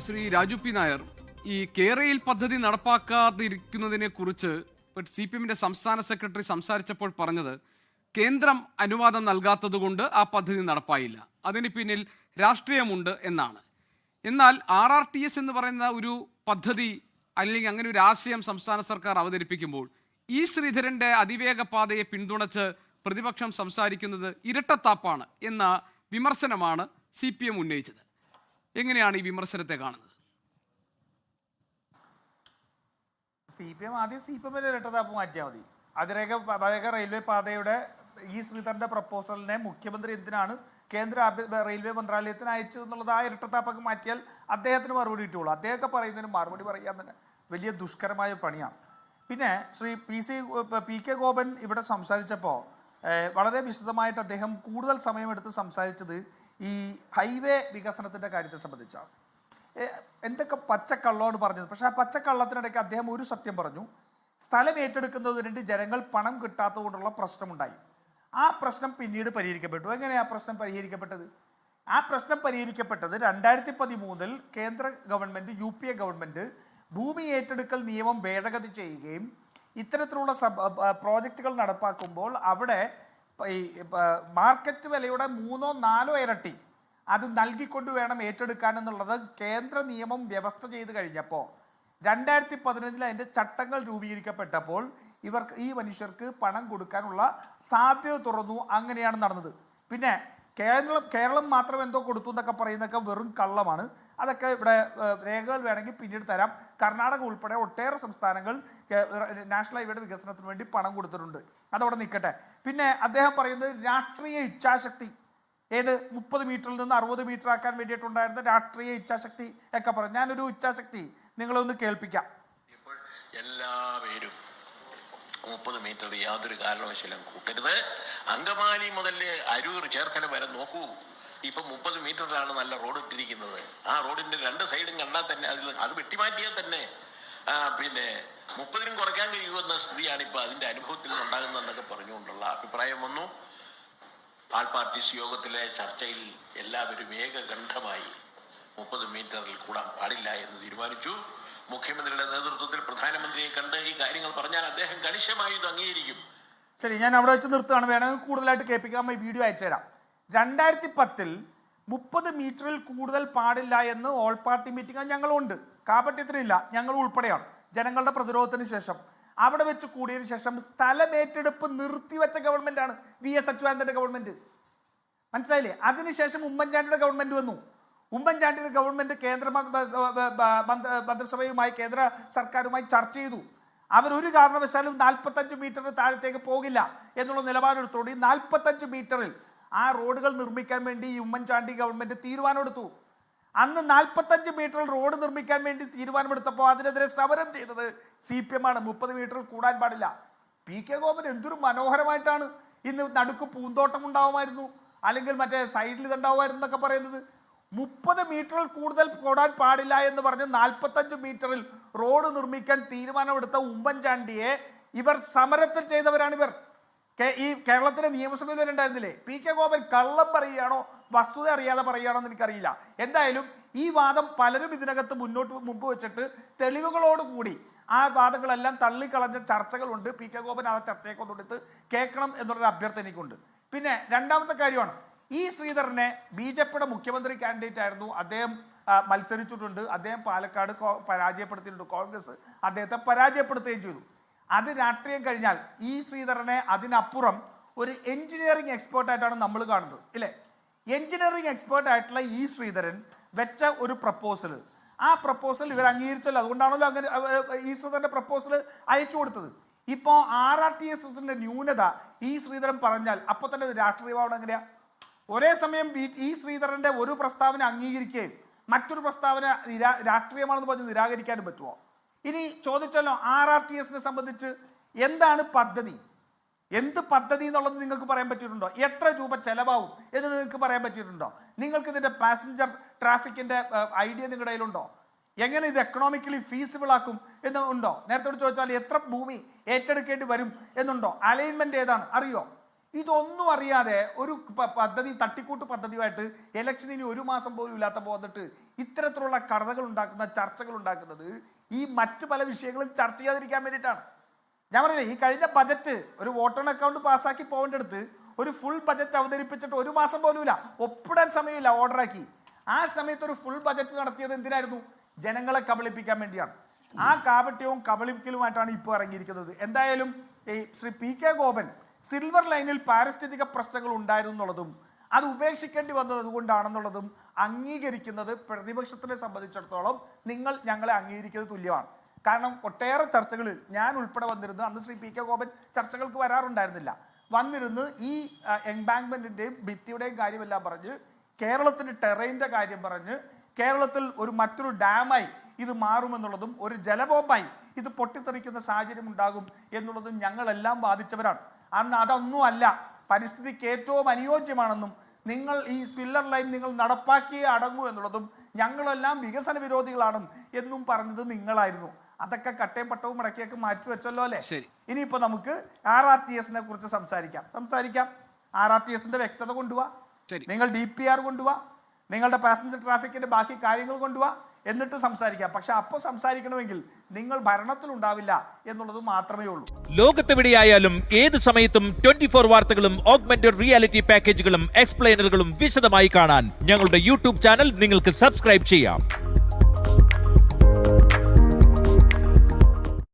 Shri Raju P Nair, ഈ കേരയിൽ പദ്ധതി നടപ്പാക്കാതിരിക്കുന്നതിനെ കുറിച്ച് CPM സംസ്ഥാന സെക്രട്ടറി സംസാരിച്ചപ്പോൾ പറഞ്ഞത് കേന്ദ്രം അനുവാദം നൽകാത്തതുകൊണ്ട് ആ പദ്ധതി നടപ്പായില്ല, അതിന് പിന്നിൽ രാഷ്ട്രീയമുണ്ട് എന്നാണ്. എന്നാൽ RRTS എന്ന് പറയുന്ന ഒരു പദ്ധതി അല്ലെങ്കിൽ അങ്ങനെ ഒരു ആശയം സംസ്ഥാന സർക്കാർ അവതരിപ്പിക്കുമ്പോൾ ശ്രീധരന്റെ അതിവേഗ പാതയെ പിന്തുണച്ച് പ്രതിപക്ഷം സംസാരിക്കുന്നത് ഇരട്ടത്താപ്പാണ് എന്ന വിമർശനമാണ് CPM ഉന്നയിച്ചത്. എങ്ങനെയാണ് ഈ വിമർശനത്തെ കാണുന്നത്? CPM ആദ്യം CPM-ന്റെ ഇരട്ടത്താപ്പ് മാറ്റിയാൽ മതി. അതിവേഗ റെയിൽവേ പാതയുടെ ശ്രീധരന്റെ പ്രപ്പോസലിനെ മുഖ്യമന്ത്രി എന്തിനാണ് കേന്ദ്ര റെയിൽവേ മന്ത്രാലയത്തിന് അയച്ചത് എന്നുള്ളത് ആ ഇരട്ടത്താപ്പൊക്കെ മാറ്റിയാൽ അദ്ദേഹത്തിന് മറുപടി കിട്ടുള്ളൂ. അദ്ദേഹമൊക്കെ പറയുന്നതിന് മറുപടി പറയാൻ തന്നെ വലിയ ദുഷ്കരമായ പണിയാണ്. പിന്നെ ശ്രീ PK ഗോപൻ ഇവിടെ സംസാരിച്ചപ്പോൾ വളരെ വിശദമായിട്ട് അദ്ദേഹം കൂടുതൽ സമയമെടുത്ത് സംസാരിച്ചത് ഈ ഹൈവേ വികസനത്തിൻ്റെ കാര്യത്തെ സംബന്ധിച്ചാണ്. എന്തൊക്കെ പച്ചക്കള്ളമാണ് പറഞ്ഞത്. പക്ഷേ ആ പച്ചക്കള്ളത്തിനിടയ്ക്ക് അദ്ദേഹം ഒരു സത്യം പറഞ്ഞു. സ്ഥലം ഏറ്റെടുക്കുന്നതിന് വേണ്ടി ജനങ്ങൾ പണം കിട്ടാത്തത് കൊണ്ടുള്ള പ്രശ്നമുണ്ടായി. ആ പ്രശ്നം പിന്നീട് പരിഹരിക്കപ്പെട്ടു. എങ്ങനെയാണ് ആ പ്രശ്നം പരിഹരിക്കപ്പെട്ടത്? ആ പ്രശ്നം പരിഹരിക്കപ്പെട്ടത് 2013 കേന്ദ്ര ഗവൺമെൻറ് UPA ഗവൺമെൻറ് ഭൂമി ഏറ്റെടുക്കൽ നിയമം ഭേദഗതി ചെയ്യുകയും ഇത്തരത്തിലുള്ള പ്രോജക്റ്റുകൾ നടപ്പാക്കുമ്പോൾ അവിടെ ഈ മാർക്കറ്റ് വിലയുടെ 3-4 ഇരട്ടി അത് നൽകിക്കൊണ്ട് വേണം ഏറ്റെടുക്കാനെന്നുള്ളത് കേന്ദ്ര നിയമം വ്യവസ്ഥ ചെയ്ത് കഴിഞ്ഞപ്പോൾ 2015 അതിൻ്റെ ചട്ടങ്ങൾ രൂപീകരിക്കപ്പെട്ടപ്പോൾ ഈ മനുഷ്യർക്ക് പണം കൊടുക്കാനുള്ള സാധ്യത തുറന്നു. അങ്ങനെയാണ് നടന്നത്. പിന്നെ കേരളം മാത്രം എന്തോ കൊടുത്തു എന്നൊക്കെ പറയുന്നതൊക്കെ വെറും കള്ളമാണ്. അതൊക്കെ ഇവിടെ രേഖകൾ വേണമെങ്കിൽ പിന്നീട് തരാം. കർണാടക ഉൾപ്പെടെ ഒട്ടേറെ സംസ്ഥാനങ്ങൾ നാഷണൽ ഹൈവേയുടെ വികസനത്തിന് വേണ്ടി പണം കൊടുത്തിട്ടുണ്ട്. അതവിടെ നിൽക്കട്ടെ. പിന്നെ അദ്ദേഹം പറയുന്നത് രാഷ്ട്രീയ ഇച്ഛാശക്തി, 30 മീറ്ററിൽ നിന്ന് 60 മീറ്റർ ആക്കാൻ വേണ്ടിയിട്ടുണ്ടായിരുന്ന രാഷ്ട്രീയ ഇച്ഛാശക്തി ഒക്കെ പറഞ്ഞു. ഞാനൊരു ഇച്ഛാശക്തി നിങ്ങളൊന്ന് കേൾപ്പിക്കാം. ഇപ്പോൾ എല്ലാവരും 30 മീറ്റർ യാതൊരു കാരണവശാലും കൂട്ടരുത്. അങ്കമാലി മുതൽ അരൂർ ചേർത്തല വരെ നോക്കൂ. ഇപ്പം 30 മീറ്ററിലാണ് നല്ല റോഡ് ഇട്ടിരിക്കുന്നത്. ആ റോഡിന്റെ 2 സൈഡും കണ്ടാൽ തന്നെ അത് വെട്ടിമാറ്റിയാൽ തന്നെ പിന്നെ 30-നും കുറയ്ക്കാൻ കഴിയുമെന്ന സ്ഥിതിയാണ് ഇപ്പം അതിൻ്റെ അനുഭവത്തിൽ ഉണ്ടാകുന്നതെന്നൊക്കെ പറഞ്ഞുകൊണ്ടുള്ള അഭിപ്രായം വന്നു. ആൾ പാർട്ടീസ് യോഗത്തിലെ ചർച്ചയിൽ എല്ലാവരും ഏകകണ്ഠമായി 30 മീറ്ററിൽ കൂടാൻ പാടില്ല എന്ന് തീരുമാനിച്ചു. മുഖ്യമന്ത്രിയുടെ നേതൃത്വത്തിൽ പ്രധാനമന്ത്രിയെ കണ്ട് ഈ കാര്യങ്ങൾ പറഞ്ഞാൽ അദ്ദേഹം കണിശമായി ഇത് അംഗീകരിക്കും. ശരി, ഞാൻ അവിടെ വെച്ച് നിർത്തുകയാണ്. വേണമെങ്കിൽ കൂടുതലായിട്ട് കേൾപ്പിക്കാൻ ഈ വീഡിയോ അയച്ചു തരാം. 2010 30 മീറ്ററിൽ കൂടുതൽ പാടില്ല എന്ന് ഓൾ പാർട്ടി മീറ്റിംഗ് ഞങ്ങളുണ്ട്. കാപട്യത്തിനില്ല, ഞങ്ങൾ ഉൾപ്പെടെയാണ്. ജനങ്ങളുടെ പ്രതിരോധത്തിന് ശേഷം അവിടെ വെച്ച് കൂടിയതിനു ശേഷം സ്ഥലമേറ്റെടുപ്പ് നിർത്തിവെച്ച ഗവൺമെൻറ്റാണ് VS അച്യുതാനന്ദൻ്റെ ഗവൺമെൻറ്. മനസ്സിലായില്ലേ? അതിനുശേഷം ഉമ്മൻചാണ്ടിയുടെ ഗവൺമെൻറ് വന്നു. ഉമ്മൻചാണ്ടിയുടെ ഗവൺമെൻറ് കേന്ദ്ര മന്ത്രിസഭയുമായി കേന്ദ്ര സർക്കാരുമായി ചർച്ച ചെയ്തു. അവരൊരു കാരണവശാലും 45 മീറ്ററിന് താഴത്തേക്ക് പോകില്ല എന്നുള്ള നിലപാടെടുത്തോണ്ട് 45 മീറ്ററിൽ ആ റോഡുകൾ നിർമ്മിക്കാൻ വേണ്ടി ഉമ്മൻചാണ്ടി ഗവൺമെൻറ് തീരുമാനമെടുത്തു. അന്ന് 45 മീറ്ററിൽ റോഡ് നിർമ്മിക്കാൻ വേണ്ടി തീരുമാനമെടുത്തപ്പോൾ അതിനെതിരെ സമരം ചെയ്തത് CPM ആണ്. 30 മീറ്ററിൽ കൂടാൻ പാടില്ല. PK ഗോപൻ എന്തൊരു മനോഹരമായിട്ടാണ് ഇന്ന് നടുക്ക് പൂന്തോട്ടം ഉണ്ടാവുമായിരുന്നു, അല്ലെങ്കിൽ മറ്റേ സൈഡിൽ ഇതുണ്ടാവുമായിരുന്നു എന്നൊക്കെ പറയുന്നത്. 30 മീറ്ററിൽ കൂടുതൽ കൂടാൻ പാടില്ല എന്ന് പറഞ്ഞ് 45 മീറ്ററിൽ റോഡ് നിർമ്മിക്കാൻ തീരുമാനമെടുത്ത ഉമ്മൻചാണ്ടിയെ ഇവർ സമരത്തിൽ ചെയ്തവരാണിവർ. ഈ കേരളത്തിലെ നിയമസഭയിൽ വരെ ഉണ്ടായിരുന്നില്ലേ? PK ഗോപൻ കള്ളം പറയുകയാണോ വസ്തുത അറിയാതെ പറയുകയാണോ എന്ന് എനിക്കറിയില്ല. എന്തായാലും ഈ വാദം പലരും ഇതിനകത്ത് മുമ്പ് വെച്ചിട്ട് തെളിവുകളോടുകൂടി ആ വാദങ്ങളെല്ലാം തള്ളിക്കളഞ്ഞ ചർച്ചകളുണ്ട്. PK ഗോപൻ ആ ചർച്ചയെ കൊണ്ടെടുത്ത് കേൾക്കണം എന്നുള്ളൊരു അഭ്യർത്ഥന എനിക്കുണ്ട്. പിന്നെ രണ്ടാമത്തെ കാര്യമാണ്, ശ്രീധരനെ BJPയുടെ മുഖ്യമന്ത്രി കാൻഡിഡേറ്റ് ആയിരുന്നു. അദ്ദേഹം മത്സരിച്ചിട്ടുണ്ട്. അദ്ദേഹം പാലക്കാട് പരാജയപ്പെടുത്തിയിട്ടുണ്ട്. കോൺഗ്രസ് അദ്ദേഹത്തെ പരാജയപ്പെടുത്തുകയും ചെയ്തു. അത് രാഷ്ട്രീയം കഴിഞ്ഞാൽ ശ്രീധരനെ അതിനപ്പുറം ഒരു എഞ്ചിനീയറിംഗ് എക്സ്പേർട്ടായിട്ടാണ് നമ്മൾ കാണുന്നത്, ഇല്ലേ? എഞ്ചിനീയറിംഗ് എക്സ്പേർട്ടായിട്ടുള്ള ശ്രീധരൻ വെച്ച ഒരു പ്രപ്പോസൽ, ആ പ്രപ്പോസൽ ഇവർ അംഗീകരിച്ചല്ലോ. അതുകൊണ്ടാണല്ലോ അങ്ങനെ ശ്രീധരൻ്റെ പ്രപ്പോസൽ അയച്ചു കൊടുത്തത്. ഇപ്പോൾ RRTSന്റെ ന്യൂനത ശ്രീധരൻ പറഞ്ഞാൽ അപ്പോൾ തന്നെ രാഷ്ട്രീയമാവണം. എങ്ങനെയാ ഒരേ സമയം ശ്രീധരൻ്റെ ഒരു പ്രസ്താവന അംഗീകരിക്കുകയും മറ്റൊരു പ്രസ്താവന രാഷ്ട്രീയമാണെന്ന് പറഞ്ഞ് നിരാകരിക്കാനും പറ്റുമോ? ഇനി ചോദിച്ചല്ലോ, RRTSനെ സംബന്ധിച്ച് എന്താണ് പദ്ധതി, എന്ത് പദ്ധതി എന്നുള്ളത് നിങ്ങൾക്ക് പറയാൻ പറ്റിയിട്ടുണ്ടോ? എത്ര രൂപ ചെലവാകും എന്ന് നിങ്ങൾക്ക് പറയാൻ പറ്റിയിട്ടുണ്ടോ? നിങ്ങൾക്ക് ഇതിൻ്റെ പാസഞ്ചർ ട്രാഫിക്കിൻ്റെ ഐഡിയ നിങ്ങളുടെ കയ്യിലുണ്ടോ? എങ്ങനെ ഇത് എക്കണോമിക്കലി ഫീസിബിൾ ആക്കും എന്ന് ഉണ്ടോ? നേരത്തോട് ചോദിച്ചാൽ എത്ര ഭൂമി ഏറ്റെടുക്കേണ്ടി വരും എന്നുണ്ടോ? അലൈൻമെൻറ്റ് ഏതാണ് അറിയോ? ഇതൊന്നും അറിയാതെ ഒരു പദ്ധതി തട്ടിക്കൂട്ട് പദ്ധതിയുമായിട്ട് ഇലക്ഷനിന് 1 മാസം പോലും ഇല്ലാത്ത പോന്നിട്ട് ഇത്തരത്തിലുള്ള കഥകൾ ഉണ്ടാക്കുന്ന ചർച്ചകൾ ഉണ്ടാക്കുന്നത് ഈ മറ്റു പല വിഷയങ്ങളും ചർച്ച ചെയ്യാതിരിക്കാൻ വേണ്ടിയിട്ടാണ്. ഞാൻ പറയില്ലേ, ഈ കഴിഞ്ഞ ബജറ്റ് ഒരു വോട്ട് ഓൺ അക്കൗണ്ട് പാസ്സാക്കി പോകേണ്ടടുത്ത് ഒരു ഫുൾ ബജറ്റ് അവതരിപ്പിച്ചിട്ട് 1 മാസം പോലും ഇല്ല, ഒപ്പിടാൻ സമയമില്ല, ഓർഡറാക്കി. ആ സമയത്ത് ഒരു ഫുൾ ബജറ്റ് നടത്തിയത് എന്തിനായിരുന്നു? ജനങ്ങളെ കബളിപ്പിക്കാൻ വേണ്ടിയാണ്. ആ കാപട്യവും കബളിപ്പിക്കലുമായിട്ടാണ് ഇപ്പോൾ ഇറങ്ങിയിരിക്കുന്നത്. എന്തായാലും ഈ ശ്രീ PK ഗോപൻ സിൽവർ ലൈനിൽ പാരിസ്ഥിതിക പ്രശ്നങ്ങൾ ഉണ്ടായിരുന്നു എന്നുള്ളതും അത് ഉപേക്ഷിക്കേണ്ടി വന്നത് കൊണ്ടാണെന്നുള്ളതും അംഗീകരിക്കുന്നത് പ്രതിപക്ഷത്തിനെ സംബന്ധിച്ചിടത്തോളം നിങ്ങൾ ഞങ്ങളെ അംഗീകരിക്കുന്നത് തുല്യമാണ്. കാരണം ഒട്ടേറെ ചർച്ചകളിൽ ഞാൻ ഉൾപ്പെടെ വന്നിരുന്നു. അന്ന് ശ്രീ PK ഗോപൻ ചർച്ചകൾക്ക് വരാറുണ്ടായിരുന്നില്ല. വന്നിരുന്ന് ഈ എംബാങ്ക്മെന്റിന്റെയും ഭിത്തിയുടെയും കാര്യമെല്ലാം പറഞ്ഞ്, കേരളത്തിന്റെ ടെറൈൻ്റെ കാര്യം പറഞ്ഞ്, കേരളത്തിൽ മറ്റൊരു ഡാമായി ഇത് മാറുമെന്നുള്ളതും ഒരു ജലബോംബായി ഇത് പൊട്ടിത്തെറിക്കുന്ന സാഹചര്യം ഉണ്ടാകും എന്നുള്ളതും ഞങ്ങളെല്ലാം ബാധിച്ചവരാണ്. അന്ന് അതൊന്നും അല്ല, പരിസ്ഥിതിക്ക് ഏറ്റവും അനുയോജ്യമാണെന്നും നിങ്ങൾ ഈ സിൽവർ ലൈൻ നിങ്ങൾ നടപ്പാക്കിയേ അടങ്ങൂ എന്നുള്ളതും ഞങ്ങളെല്ലാം വികസന വിരോധികളാണ് എന്നും പറഞ്ഞത് നിങ്ങളായിരുന്നു. അതൊക്കെ കട്ടയും പട്ടവും മടക്കിയൊക്കെ മാറ്റി വെച്ചല്ലോ അല്ലേ? ഇനിയിപ്പോൾ നമുക്ക് RRTSനെ കുറിച്ച് സംസാരിക്കാം. RRTSന്റെ വ്യക്തത കൊണ്ടുപോവാ, നിങ്ങൾ DPR കൊണ്ടുപോവാ, നിങ്ങളുടെ പാസഞ്ചർ ട്രാഫിക്കിന്റെ ബാക്കി കാര്യങ്ങൾ കൊണ്ടുപോവാ, എന്നിട്ട് സംസാരിക്കാം. പക്ഷെ അപ്പോൾ സംസാരിക്കണമെങ്കിൽ നിങ്ങൾ ഭരണത്തിലുണ്ടാവില്ല എന്നുള്ളത് മാത്രമേ ഉള്ളൂ. ലോകത്തെവിടെയായാലും ഏത് സമയത്തും 24 വാർത്തകളും ഓഗ്മെന്റഡ് റിയാലിറ്റി പാക്കേജുകളും എക്സ്പ്ലെയിനറുകളും വിശദമായി കാണാൻ ഞങ്ങളുടെ YouTube ചാനൽ നിങ്ങൾക്ക് സബ്സ്ക്രൈബ് ചെയ്യാം.